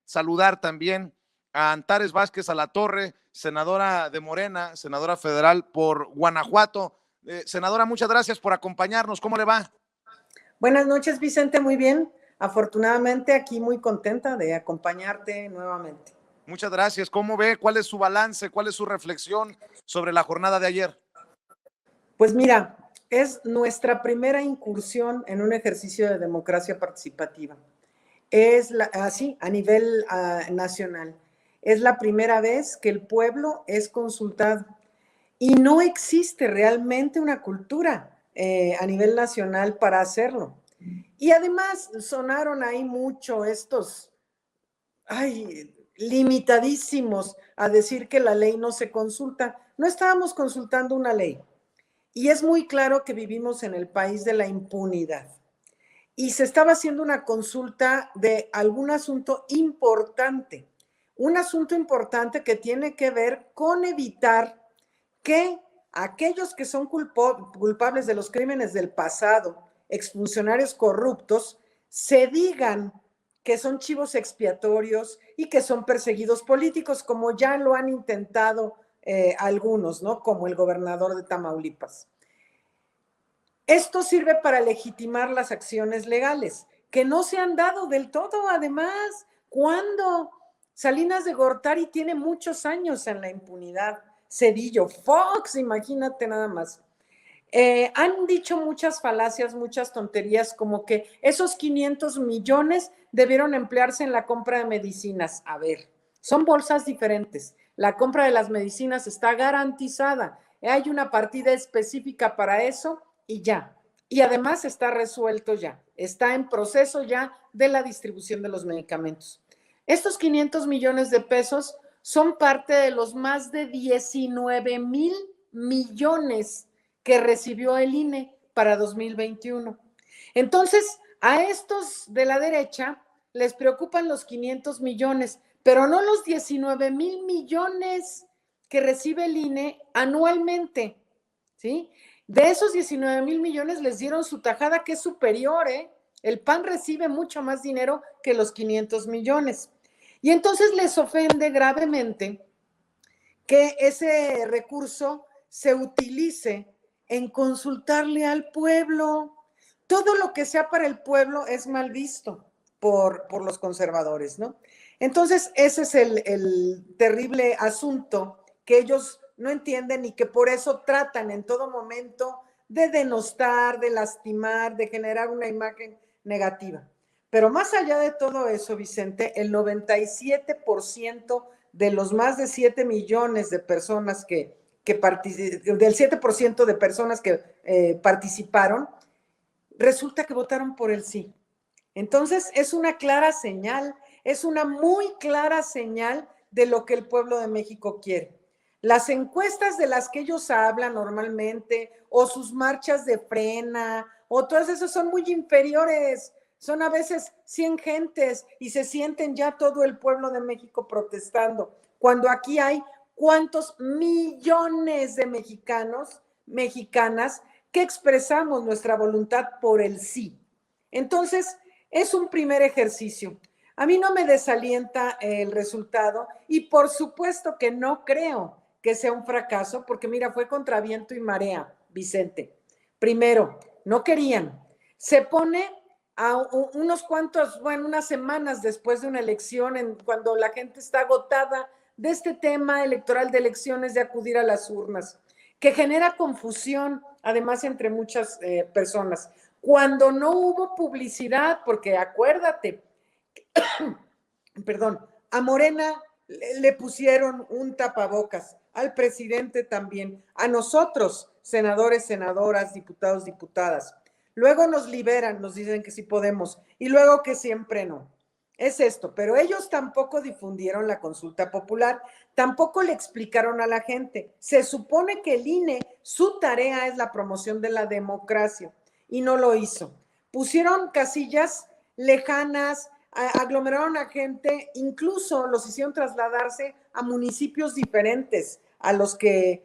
saludar también a Antares Vázquez Alatorre, senadora de Morena, senadora federal por Guanajuato. Senadora, muchas gracias por acompañarnos. ¿Cómo le va? Buenas noches, Vicente, muy bien. Afortunadamente aquí muy contenta de acompañarte nuevamente. Muchas gracias. ¿Cómo ve? ¿Cuál es su balance? ¿Cuál es su reflexión sobre la jornada de ayer? Pues mira, es nuestra primera incursión en un ejercicio de democracia participativa. Es así a nivel nacional. Es la primera vez que el pueblo es consultado y no existe realmente una cultura a nivel nacional para hacerlo. Y además sonaron ahí mucho estos, limitadísimos a decir que la ley no se consulta. No estábamos consultando una ley. Y es muy claro que vivimos en el país de la impunidad. Y se estaba haciendo una consulta de algún asunto importante. Un asunto importante que tiene que ver con evitar que aquellos que son culpables de los crímenes del pasado, exfuncionarios corruptos, se digan que son chivos expiatorios y que son perseguidos políticos, como ya lo han intentado algunos, ¿no? Como el gobernador de Tamaulipas. Esto sirve para legitimar las acciones legales, que no se han dado del todo, además. ¿Cuándo? Salinas de Gortari tiene muchos años en la impunidad. Cedillo, Fox, imagínate nada más. Han dicho muchas falacias, muchas tonterías, como que esos 500 millones debieron emplearse en la compra de medicinas. A ver, son bolsas diferentes. La compra de las medicinas está garantizada. Hay una partida específica para eso y ya. Y además está resuelto ya. Está en proceso ya de la distribución de los medicamentos. Estos 500 millones de pesos son parte de los más de 19,000 millones que recibió el INE para 2021. Entonces, a estos de la derecha les preocupan los 500 millones, pero no los 19,000 millones que recibe el INE anualmente, ¿sí? De esos 19,000 millones les dieron su tajada, que es superior, ¿eh? El PAN recibe mucho más dinero que los 500 millones. Y entonces les ofende gravemente que ese recurso se utilice en consultarle al pueblo. Todo lo que sea para el pueblo es mal visto por los conservadores, ¿no? Entonces, ese es el terrible asunto que ellos no entienden y que por eso tratan en todo momento de denostar, de lastimar, de generar una imagen negativa. Pero más allá de todo eso, Vicente, el 97% de los más de 7 millones de personas del 7% de personas que participaron, resulta que votaron por el sí. Entonces, es una clara señal, es una muy clara señal de lo que el pueblo de México quiere. Las encuestas de las que ellos hablan normalmente, o sus marchas de frena, o todas esas son muy inferiores. Son a veces 100 gentes y se sienten ya todo el pueblo de México protestando, cuando aquí hay cuántos millones de mexicanos, mexicanas, que expresamos nuestra voluntad por el sí. Entonces, es un primer ejercicio. A mí no me desalienta el resultado y por supuesto que no creo que sea un fracaso, porque mira, fue contra viento y marea, Vicente. Primero, no querían. Se pone a unos cuantos, bueno, unas semanas después de una elección, cuando la gente está agotada de este tema electoral de elecciones, de acudir a las urnas, que genera confusión, además, entre muchas personas. Cuando no hubo publicidad, porque acuérdate, perdón, a Morena le pusieron un tapabocas, al presidente también, a nosotros, senadores, senadoras, diputados, diputadas. Luego nos liberan, nos dicen que sí podemos, y luego que siempre no. Es esto, pero ellos tampoco difundieron la consulta popular, tampoco le explicaron a la gente. Se supone que el INE, su tarea es la promoción de la democracia, y no lo hizo. Pusieron casillas lejanas, aglomeraron a gente, incluso los hicieron trasladarse a municipios diferentes a los que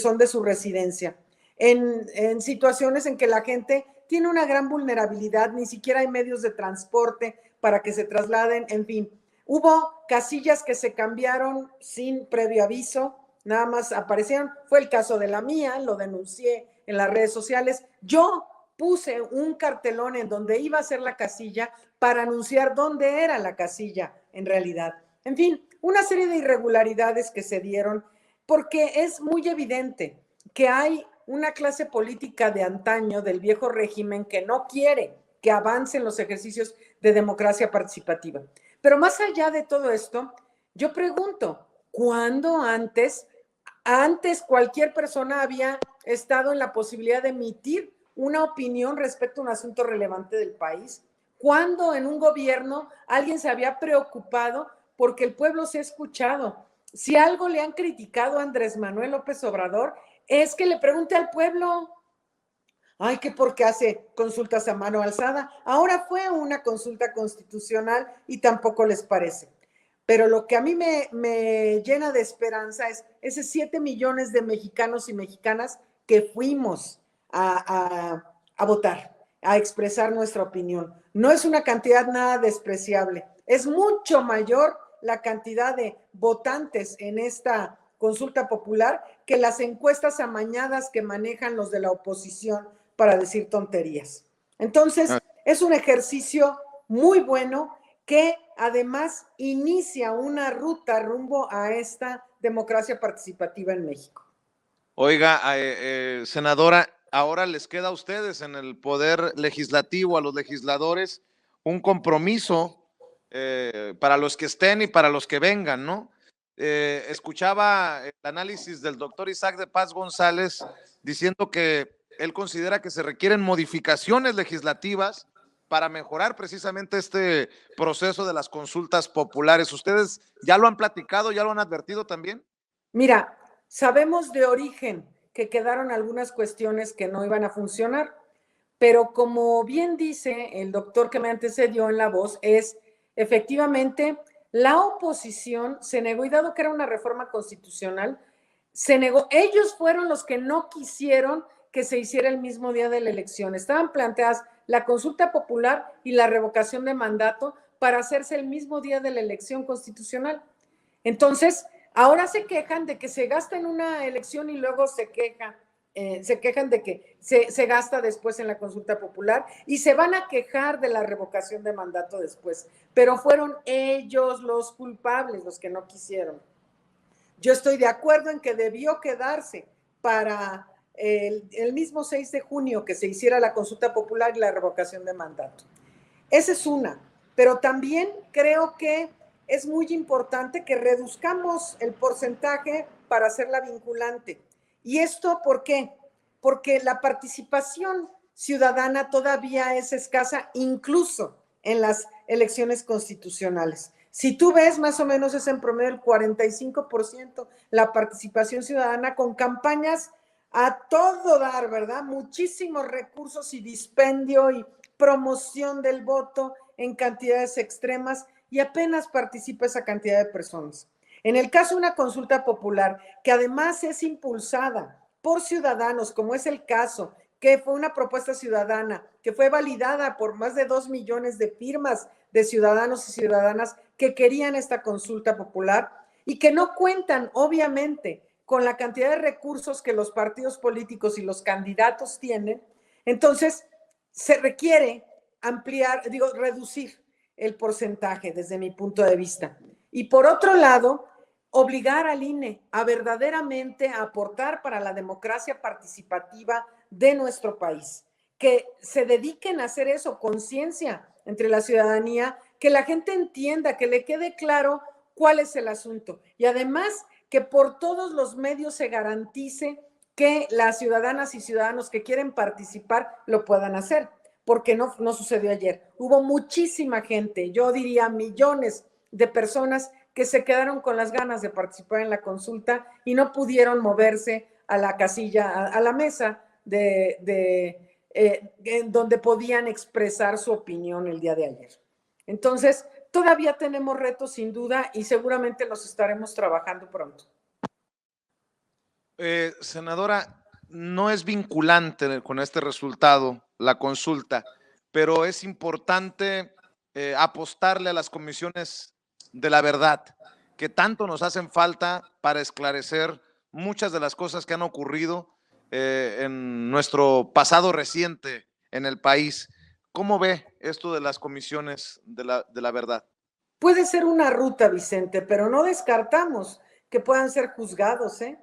son de su residencia, en situaciones en que la gente tiene una gran vulnerabilidad, ni siquiera hay medios de transporte para que se trasladen, en fin, Hubo casillas que se cambiaron sin previo aviso, nada más aparecieron. Fue el caso de la mía, lo denuncié en las redes sociales. Yo puse un cartelón en donde iba a ser la casilla para anunciar dónde era la casilla en realidad. En fin, una serie de irregularidades que se dieron porque es muy evidente que hay una clase política de antaño del viejo régimen que no quiere que avancen los ejercicios de democracia participativa. Pero más allá de todo esto, yo pregunto, ¿cuándo antes cualquier persona había estado en la posibilidad de emitir una opinión respecto a un asunto relevante del país? ¿Cuándo en un gobierno alguien se había preocupado porque el pueblo se ha escuchado? Si algo le han criticado a Andrés Manuel López Obrador, es que le pregunte al pueblo. Ay, que porque hace consultas a mano alzada. Ahora fue una consulta constitucional y tampoco les parece. Pero lo que a mí me llena de esperanza es esos 7 millones de mexicanos y mexicanas que fuimos a votar, a expresar nuestra opinión. No es una cantidad nada despreciable. Es mucho mayor la cantidad de votantes en esta consulta popular que las encuestas amañadas que manejan los de la oposición para decir tonterías. Entonces, es un ejercicio muy bueno que además inicia una ruta rumbo a esta democracia participativa en México. Oiga, senadora, ahora les queda a ustedes en el poder legislativo, a los legisladores, un compromiso para los que estén y para los que vengan, ¿no? Escuchaba el análisis del doctor Isaac de Paz González diciendo que él considera que se requieren modificaciones legislativas para mejorar precisamente este proceso de las consultas populares. ¿Ustedes ya lo han platicado, ya lo han advertido también? Mira, sabemos de origen que quedaron algunas cuestiones que no iban a funcionar, pero como bien dice el doctor que me antecedió en la voz, es efectivamente la oposición se negó, y dado que era una reforma constitucional, se negó. Ellos fueron los que no quisieron que se hiciera el mismo día de la elección. Estaban planteadas la consulta popular y la revocación de mandato para hacerse el mismo día de la elección constitucional. Entonces, ahora se quejan de que se gasta en una elección y luego se quejan de que se gasta después en la consulta popular y se van a quejar de la revocación de mandato después. Pero fueron ellos los culpables, los que no quisieron. Yo estoy de acuerdo en que debió quedarse para el mismo 6 de junio que se hiciera la consulta popular y la revocación de mandato. Esa es una, pero también creo que es muy importante que reduzcamos el porcentaje para hacerla vinculante. ¿Y esto por qué? Porque la participación ciudadana todavía es escasa, incluso en las elecciones constitucionales. Si tú ves, más o menos es en promedio el 45% la participación ciudadana con campañas a todo dar, ¿verdad? Muchísimos recursos y dispendio y promoción del voto en cantidades extremas y apenas participa esa cantidad de personas. En el caso de una consulta popular, que además es impulsada por ciudadanos, como es el caso, que fue una propuesta ciudadana, que fue validada por más de 2 millones de firmas de ciudadanos y ciudadanas que querían esta consulta popular y que no cuentan, obviamente, con la cantidad de recursos que los partidos políticos y los candidatos tienen. Entonces, se requiere reducir el porcentaje desde mi punto de vista. Y por otro lado, obligar al INE a verdaderamente aportar para la democracia participativa de nuestro país. Que se dediquen a hacer eso, conciencia entre la ciudadanía, que la gente entienda, que le quede claro cuál es el asunto. Y además, que por todos los medios se garantice que las ciudadanas y ciudadanos que quieren participar lo puedan hacer, porque no sucedió ayer. Hubo muchísima gente, yo diría millones de personas que se quedaron con las ganas de participar en la consulta y no pudieron moverse a la casilla, a la mesa en donde podían expresar su opinión el día de ayer. Entonces, todavía tenemos retos sin duda y seguramente los estaremos trabajando pronto. Senadora, no es vinculante con este resultado la consulta, pero es importante apostarle a las comisiones de la verdad, que tanto nos hacen falta para esclarecer muchas de las cosas que han ocurrido en nuestro pasado reciente en el país. ¿Cómo ve esto de las comisiones de la verdad? Puede ser una ruta, Vicente, pero no descartamos que puedan ser juzgados, ¿eh?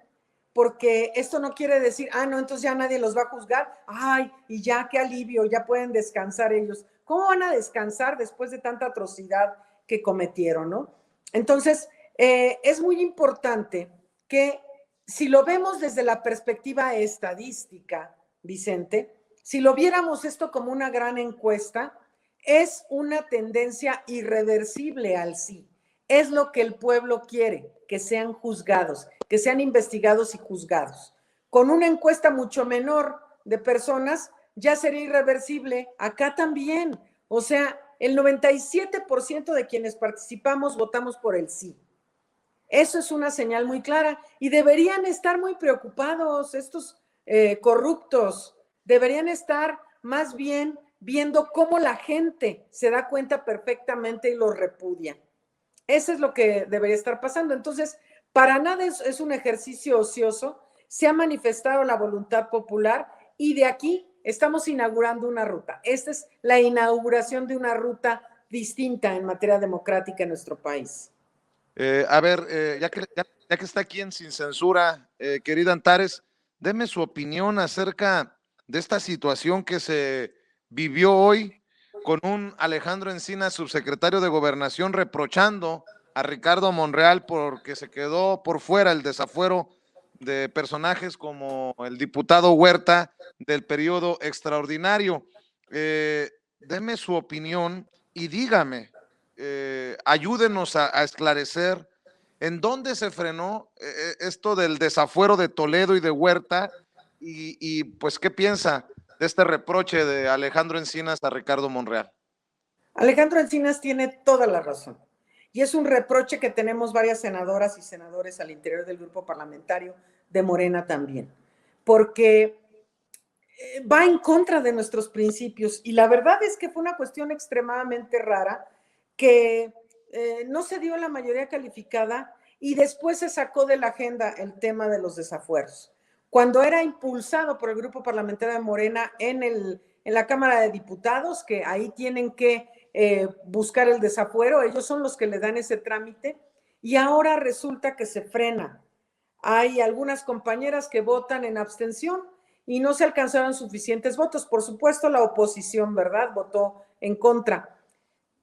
Porque esto no quiere decir, ah, no, entonces ya nadie los va a juzgar, ay, y ya, qué alivio, ya pueden descansar ellos. ¿Cómo van a descansar después de tanta atrocidad que cometieron, no? Entonces, es muy importante que si lo vemos desde la perspectiva estadística, Vicente, si lo viéramos esto como una gran encuesta, es una tendencia irreversible al sí. Es lo que el pueblo quiere, que sean juzgados, que sean investigados y juzgados. Con una encuesta mucho menor de personas, ya sería irreversible. Acá también. O sea, el 97% de quienes participamos votamos por el sí. Eso es una señal muy clara y deberían estar muy preocupados estos corruptos. Deberían estar más bien viendo cómo la gente se da cuenta perfectamente y los repudia. Eso es lo que debería estar pasando. Entonces, para nada es un ejercicio ocioso. Se ha manifestado la voluntad popular y de aquí estamos inaugurando una ruta. Esta es la inauguración de una ruta distinta en materia democrática en nuestro país. A ver, ya que está aquí en Sin Censura, querida Antares, deme su opinión acerca de esta situación que se vivió hoy con un Alejandro Encinas, subsecretario de Gobernación, reprochando a Ricardo Monreal porque se quedó por fuera el desafuero de personajes como el diputado Huerta del periodo extraordinario. Deme su opinión y dígame, ayúdenos a esclarecer en dónde se frenó esto del desafuero de Toledo y de Huerta y pues qué piensa de este reproche de Alejandro Encinas a Ricardo Monreal. Alejandro Encinas tiene toda la razón. Y es un reproche que tenemos varias senadoras y senadores al interior del grupo parlamentario de Morena también, porque va en contra de nuestros principios. Y la verdad es que fue una cuestión extremadamente rara que no se dio la mayoría calificada y después se sacó de la agenda el tema de los desafueros. Cuando era impulsado por el grupo parlamentario de Morena en la Cámara de Diputados, que ahí tienen que buscar el desafuero, ellos son los que le dan ese trámite, y ahora resulta que se frena. Hay algunas compañeras que votan en abstención y no se alcanzaron suficientes votos. Por supuesto, la oposición, ¿verdad?, votó en contra.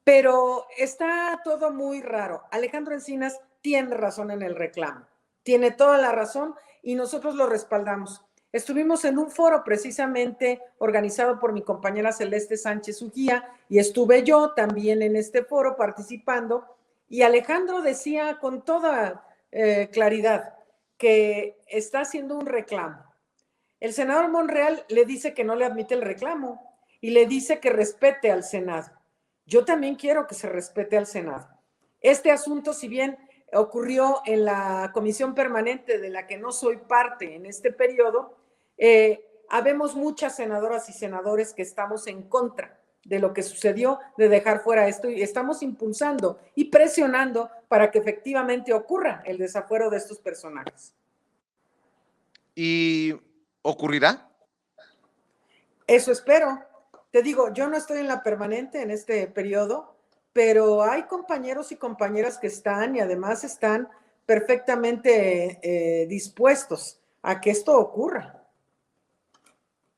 Pero está todo muy raro. Alejandro Encinas tiene razón en el reclamo, tiene toda la razón y nosotros lo respaldamos. Estuvimos en un foro precisamente organizado por mi compañera Celeste Sánchez Ujía y estuve yo también en este foro participando y Alejandro decía con toda claridad que está haciendo un reclamo. El senador Monreal le dice que no le admite el reclamo y le dice que respete al Senado. Yo también quiero que se respete al Senado. Este asunto, si bien ocurrió en la comisión permanente de la que no soy parte en este periodo, habemos muchas senadoras y senadores que estamos en contra de lo que sucedió, de dejar fuera esto, y estamos impulsando y presionando para que efectivamente ocurra el desafuero de estos personajes. ¿Y ocurrirá? Eso espero. Te digo, yo no estoy en la permanente en este periodo, pero hay compañeros y compañeras que están y además están perfectamente dispuestos a que esto ocurra.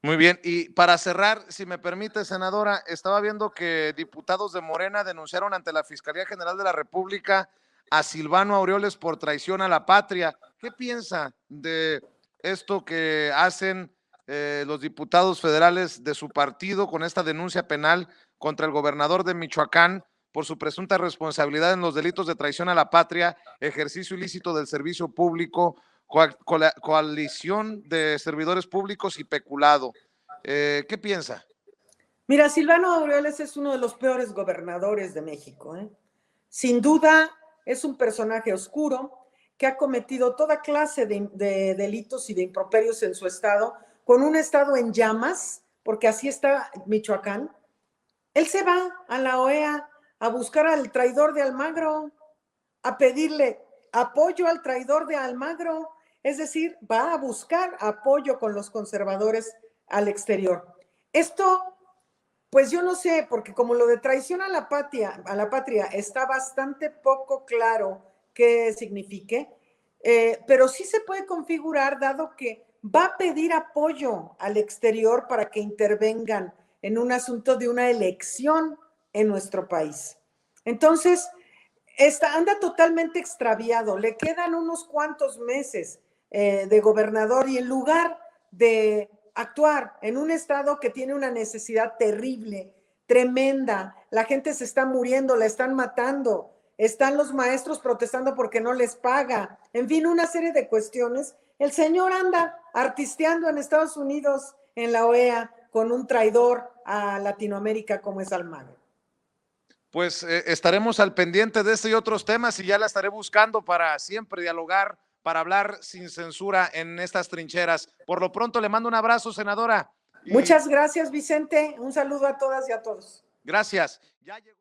Muy bien, y para cerrar, si me permite, senadora, estaba viendo que diputados de Morena denunciaron ante la Fiscalía General de la República a Silvano Aureoles por traición a la patria. ¿Qué piensa de esto que hacen los diputados federales de su partido con esta denuncia penal contra el gobernador de Michoacán por su presunta responsabilidad en los delitos de traición a la patria, ejercicio ilícito del servicio público, coalición de servidores públicos y peculado? ¿Qué piensa? Mira, Silvano Aureoles es uno de los peores gobernadores de México, ¿eh? Sin duda es un personaje oscuro que ha cometido toda clase de delitos y de improperios en su estado, con un estado en llamas, porque así está Michoacán. Él se va a la OEA a buscar al traidor de Almagro a pedirle apoyo al traidor de Almagro, es decir, va a buscar apoyo con los conservadores al exterior. Esto, pues yo no sé, porque como lo de traición a la patria está bastante poco claro qué signifique, pero sí se puede configurar dado que va a pedir apoyo al exterior para que intervengan en un asunto de una elección en nuestro país. Entonces, anda totalmente extraviado, le quedan unos cuantos meses de gobernador y en lugar de actuar en un estado que tiene una necesidad terrible, tremenda, la gente se está muriendo, la están matando, están los maestros protestando porque no les paga, en fin, una serie de cuestiones. El señor anda artisteando en Estados Unidos, en la OEA, con un traidor a Latinoamérica como es Almagro. Pues estaremos al pendiente de este y otros temas y ya la estaré buscando para siempre dialogar, para hablar sin censura en estas trincheras. Por lo pronto le mando un abrazo, senadora. Muchas gracias, Vicente. Un saludo a todas y a todos. Gracias. Ya llegó.